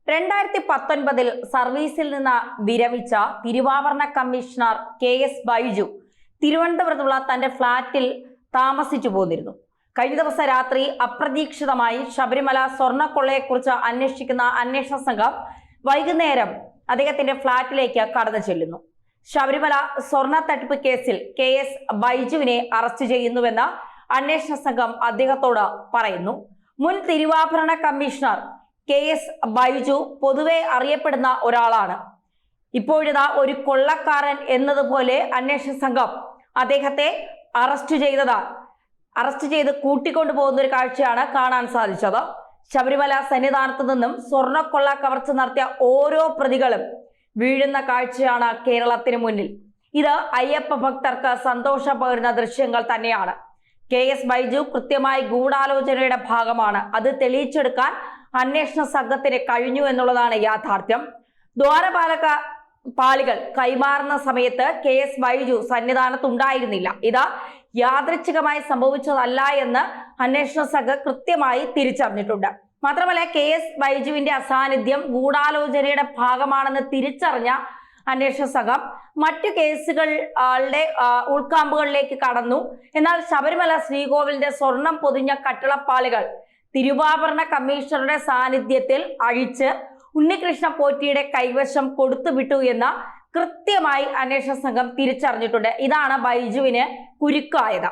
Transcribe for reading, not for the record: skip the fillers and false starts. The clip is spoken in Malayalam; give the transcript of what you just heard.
2019 സർവീസിൽ നിന്ന് വിരമിച്ച തിരുവാഭരണ കമ്മീഷണർ KS ബൈജു തിരുവനന്തപുരത്തുള്ള തന്റെ ഫ്ളാറ്റിൽ താമസിച്ചു പോന്നിരുന്നു. കഴിഞ്ഞ ദിവസം രാത്രി അപ്രതീക്ഷിതമായി ശബരിമല സ്വർണ്ണക്കൊള്ളയെക്കുറിച്ച് അന്വേഷിക്കുന്ന അന്വേഷണ സംഘം വൈകുന്നേരം അദ്ദേഹത്തിന്റെ ഫ്ളാറ്റിലേക്ക് കടന്നു ചെല്ലുന്നു. ശബരിമല സ്വർണ്ണ തട്ടിപ്പ് കേസിൽ KS ബൈജുവിനെ അറസ്റ്റ് ചെയ്യുന്നുവെന്ന് അന്വേഷണ സംഘം അദ്ദേഹത്തോട് പറയുന്നു. മുൻ തിരുവാഭരണ കമ്മീഷണർ KS ബൈജു പൊതുവെ അറിയപ്പെടുന്ന ഒരാളാണ്. ഇപ്പോഴിതാ ഒരു കൊള്ളക്കാരൻ എന്നതുപോലെ അന്വേഷണ സംഘം അദ്ദേഹത്തെ അറസ്റ്റ് ചെയ്ത് കൂട്ടിക്കൊണ്ടുപോകുന്ന ഒരു കാഴ്ചയാണ് കാണാൻ സാധിച്ചത്. ശബരിമല സന്നിധാനത്ത് നിന്നും സ്വർണ്ണക്കൊള്ള കവർച്ച നടത്തിയ ഓരോ പ്രതികളും വീഴുന്ന കാഴ്ചയാണ് കേരളത്തിന് മുന്നിൽ. ഇത് അയ്യപ്പ ഭക്തർക്ക് സന്തോഷം പകരുന്ന ദൃശ്യങ്ങൾ തന്നെയാണ്. KS ബൈജു കൃത്യമായി ഗൂഢാലോചനയുടെ ഭാഗമാണ്. അത് തെളിയിച്ചെടുക്കാൻ അന്വേഷണ സംഘത്തിന് കഴിഞ്ഞു എന്നുള്ളതാണ് യാഥാർത്ഥ്യം. പാളികൾ കൈമാറുന്ന സമയത്ത് KS ബൈജു സന്നിധാനത്തുണ്ടായിരുന്നില്ല. ഇത് യാദൃച്ഛികമായി സംഭവിച്ചതല്ല എന്ന് അന്വേഷണ സംഘം കൃത്യമായി തിരിച്ചറിഞ്ഞിട്ടുണ്ട്. മാത്രമല്ല KS ബൈജുവിന്റെ അസാന്നിധ്യം ഗൂഢാലോചനയുടെ ഭാഗമാണെന്ന് തിരിച്ചറിഞ്ഞ അന്വേഷണ സംഘം മറ്റു കേസുകളുടെ ഉൾക്കാമ്പുകളിലേക്ക് കടന്നു. എന്നാൽ ശബരിമല ശ്രീകോവിലിന്റെ സ്വർണം പൊതിഞ്ഞ കട്ടിളപ്പാളികൾ തിരുവാഭരണ കമ്മീഷണറുടെ സാന്നിധ്യത്തിൽ അഴിച്ച് ഉണ്ണികൃഷ്ണ പോറ്റിയുടെ കൈവശം കൊടുത്തുവിട്ടു എന്ന് കൃത്യമായി അന്വേഷണ സംഘം തിരിച്ചറിഞ്ഞിട്ടുണ്ട്. ഇതാണ് ബൈജുവിന് കുരുക്കായത്.